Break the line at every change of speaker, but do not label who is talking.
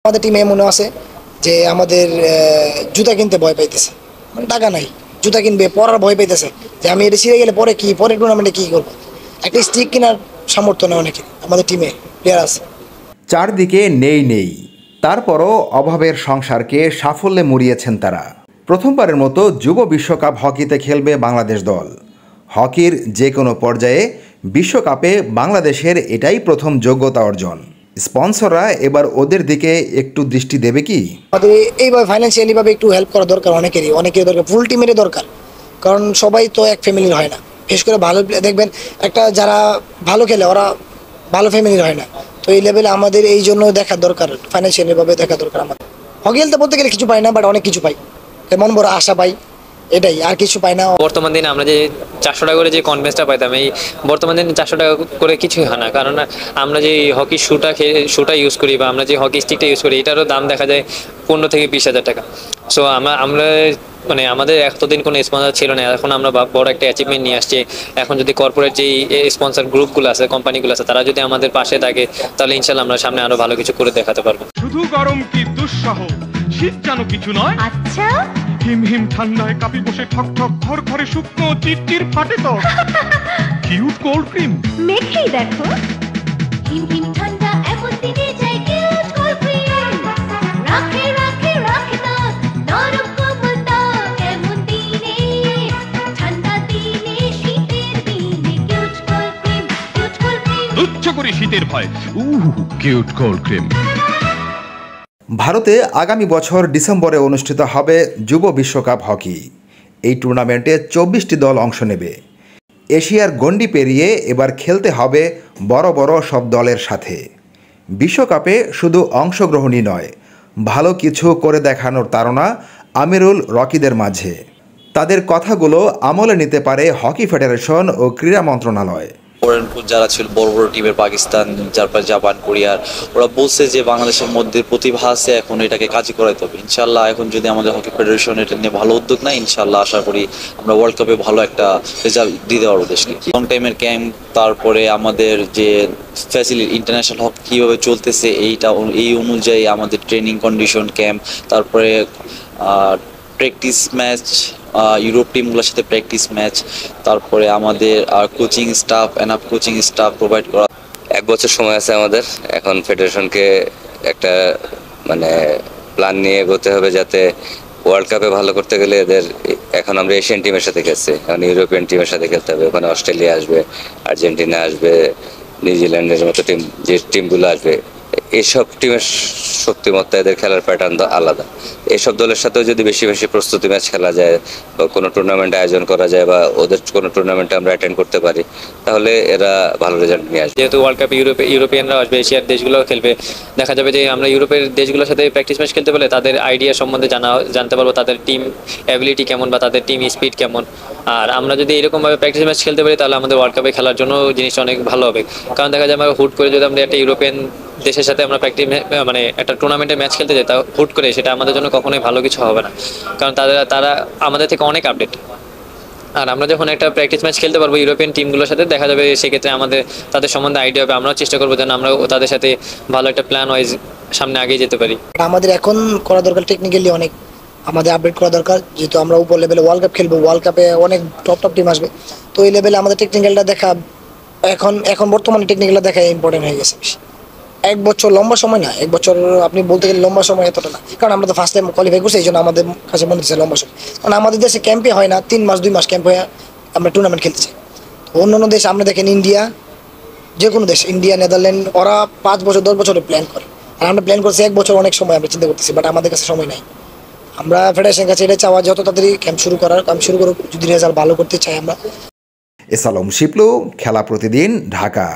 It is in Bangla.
আমাদের টিমে এমনও আছে যে আমাদের জুতা কিনতে ভয় পাইতেছে, মানে টাকা নাই, জুতা কিনবে পরার ভয় পাইতেছে যে আমি এটা ছিঁড়ে গেলে পরে কি, পরে টুর্নামেন্টে কি করবো। একটা স্টিক কেনার সামর্থ্য নেই অনেকে আমাদের টিমে প্লেয়ার আছে।
চারদিকে নেই তারপরও অভাবের সংসারকে সাফল্যে মুড়িয়েছেন তারা। প্রথমবারের মতো যুব বিশ্বকাপ হকিতে খেলবে বাংলাদেশ দল। হকির যে কোনো পর্যায়ে বিশ্বকাপে বাংলাদেশের এটাই প্রথম যোগ্যতা অর্জন। স্পন্সররা এবার ওদের দিকে একটু দৃষ্টি দেবে কি?
আমাদের এইভাবে ফাইন্যান্সিয়ালি ভাবে একটু হেল্প করা দরকার, অনেকেরই দরকার, ফুল টিমেরই দরকার। কারণ সবাই তো এক ফ্যামিলির হয় না, বিশেষ করে ভালো দেখবেন একটা যারা ভালো খেলে ওরা ভালো ফ্যামিলির হয় না। তো এই লেভেলে আমাদের এই জন্য দেখা দরকার, ফাইন্যান্সিয়ালি ভাবে দেখা দরকার। আমাদের হকি খেলতে বলতে গেলে কিছু পাই না, বাট অনেক কিছু পাই, মন বড় আশা পাই, এটাই, আর কিছু পাই না।
বর্তমান দিনে আমরা যে 400 টাকা করে যে কনভেন্সটা পাইতাম, এই বর্তমান দিনে 400 টাকা করে কিছুই হয় না। কারণ আমরা যে হকি শুটা ইউজ করি বা আমরা যে হকি স্টিকটা ইউজ করি, এটারও দাম দেখা যায় 15 থেকে 20,000 টাকা। সো আমরা মানে আমাদের এতদিন কোনো স্পন্সর ছিল না, এখন আমরা বড় একটা অ্যাচিভমেন্ট নিয়ে আসছি। এখন যদি কর্পোরেট যেই স্পন্সর গ্রুপগুলো আছে, কোম্পানিগুলো আছে, তারা যদি আমাদের পাশে থাকে, তাহলে ইনশাল্লাহ আমরা সামনে আরো ভালো কিছু করে দেখাতে পারবো।
শুধু গরম কি দুঃসহ, শীত যেন কিছু নয়।
আচ্ছা,
হিম হিম ঠান্ডায় কাপি বসে ঠক ঠক ঘর ঘরে শুকনো চিরচির ফাটে তো কিউট কোল্ড ক্রিম
মেখেই দেখো। হিম হিম ঠান্ডা এমন দিনে যাই কিউট কোল্ড ক্রিম, রাখে রাখে রাখে না নরম কোমল ত্বক এমন দিনে, ঠান্ডা দিনে শীতের দিনে cute cold cream, cute cold cream.
তুচ্ছ করে শীতের ভয়, কিউট কোল্ড ক্রিম।
ভারতে আগামী বছর ডিসেম্বরে অনুষ্ঠিত হবে যুব বিশ্বকাপ হকি। এই টুর্নামেন্টে 24টি দল অংশ নেবে। এশিয়ার গণ্ডি পেরিয়ে এবার খেলতে হবে বড় বড় সব দলের সাথে। বিশ্বকাপে শুধু অংশগ্রহণই নয়, ভালো কিছু করে দেখানোর তাড়না আমিরুল রকিদের মাঝে। তাদের কথাগুলো আমলে নিতে পারে হকি ফেডারেশন ও ক্রীড়া মন্ত্রণালয়।
যারা ছিল বড় বড় টিমের, পাকিস্তান, তারপর জাপান, কোরিয়ার, ওরা বলছে যে বাংলাদেশের মধ্যে প্রতিভা আছে, এখন এটাকে কাজে করাইতে হবে। ইনশাল্লাহ এখন যদি আমাদের হকি ফেডারেশন এটা নিয়ে ভালো উদ্যোগ নেয়, ইনশাল্লাহ আশা করি আমরা ওয়ার্ল্ড কাপে ভালো একটা রেজাল্ট দিতে পারবো দেশকে। লং টাইমের ক্যাম্প, তারপরে আমাদের যে ফ্যাসিলিটি, ইন্টারন্যাশনাল হকি কীভাবে চলতেছে এই অনুযায়ী আমাদের ট্রেনিং কন্ডিশন ক্যাম্প, তারপরে প্র্যাকটিস ম্যাচ, ইউরোপ টিমগুলোর সাথে প্র্যাকটিস ম্যাচ, তারপরে আমাদের coaching staff, enough coaching staff provide করা।
1 বছর সময় আছে আমাদের। এখন ফেডারেশনকে একটা মানে প্ল্যান নিয়ে এগোতে হবে, যাতে ওয়ার্ল্ড কাপে ভালো করতে গেলে এদের, এখন আমরা এশিয়ান টিমের সাথে খেলছি, এখন ইউরোপিয়ান টিমের সাথে খেলতে হবে। ওখানে অস্ট্রেলিয়া আসবে, আর্জেন্টিনা আসবে, নিউজিল্যান্ডের মতো টিম, যে টিমগুলো আসবে, এইসব টিমের শক্তিমত্তা, এদের খেলার প্যাটার্ন তো আলাদা। এইসব দলের সাথেও যদি বেশি বেশি প্রস্তুতি ম্যাচ খেলা যায় বা কোনো টুর্নামেন্ট আয়োজন করা যায় বা ওদের কোনো টুর্নামেন্টে আমরা অ্যাটেন্ড করতে পারি, তাহলে এরা ভালো রেজাল্ট নিয়ে আসবে।
যেহেতু ওয়ার্ল্ড কাপে ইউরোপিয়ানরা আসবে, এশিয়ার দেশগুলোও খেলবে, দেখা যাবে যে আমরা ইউরোপের দেশগুলোর সাথে প্র্যাকটিস ম্যাচ খেলতে পারলে তাদের আইডিয়া সম্বন্ধে জানতে পারবো, তাদের টিম অ্যাবিলিটি কেমন বা তাদের টিম স্পিড কেমন। আর আমরা যদি এরকমভাবে প্র্যাকটিস ম্যাচ খেলতে পারি, তাহলে আমাদের ওয়ার্ল্ড কাপে খেলার জন্য জিনিসটা অনেক ভালো হবে। কারণ দেখা যায় আমরা হুট করে যদি আমরা একটা ইউরোপিয়ান দেশের সাথে আমরা মানে একটা টুর্নামেন্টের ম্যাচ খেলতে যাই, তা হুট করে সেটা আমাদের জন্য কখনোই ভালো কিছু হবে না, কারণ তারা আমাদের থেকে অনেক আপডেট। আর আমরা যখন একটা প্র্যাকটিস ম্যাচ খেলতে পারবো ইউরোপিয়ান টিমগুলোর সাথে, দেখা যাবে সেক্ষেত্রে তাদের সম্বন্ধে আইডিয়া হবে। আমরাও চেষ্টা করবো যেন আমরা তাদের সাথে ভালো একটা প্ল্যান ওয়াইজ সামনে আগিয়ে যেতে পারি।
আমাদের এখন করা দরকার টেকনিক্যালি অনেক আমাদের আপডেট করা দরকার, যেহেতু আমরা উপর লেভেলে ওয়ার্ল্ড কাপ খেলবো, ওয়ার্ল্ড কাপে অনেক টপ টিম আসবে। তো এই লেভেলে আমাদের টেকনিক্যালটা দেখা এখন বর্তমানে টেকনিক্যালটা দেখা ইম্পর্টেন্ট হয়ে গেছে বেশি। 1 বছর লম্বা সময় না, 1 বছর আপনি বলতে গেলে লম্বা সময় এতটা না, কারণ আমরা তো ফার্স্ট টাইম কোয়ালিফাই করছি, এই জন্য আমাদের কাছে মনে হচ্ছে লম্বা সময়। কারণ আমাদের দেশে ক্যাম্পে হয় না, 3 মাস 2 মাস ক্যাম্প হয়ে আমরা টুর্নামেন্ট খেলতে চাই। অন্যান্য দেশ আমরা দেখেন ইন্ডিয়া, যে কোনো দেশ, ইন্ডিয়া, নেদারল্যান্ড, ওরা 5 বছর 10 বছরের প্ল্যান করে, আর আমরা প্ল্যান করছি 1 বছর, অনেক সময় আমরা চিন্তা করতেছি, বাট আমাদের কাছে সময় নাই। আমরা ফেডারেশনের কাছে এটা চাওয়া যত তাড়াতাড়ি ক্যাম্প শুরু করুক, যদি রেজাল্ট ভালো করতে চাই আমরা।
এস আলম শিপলু, খেলা প্রতিদিন, ঢাকা।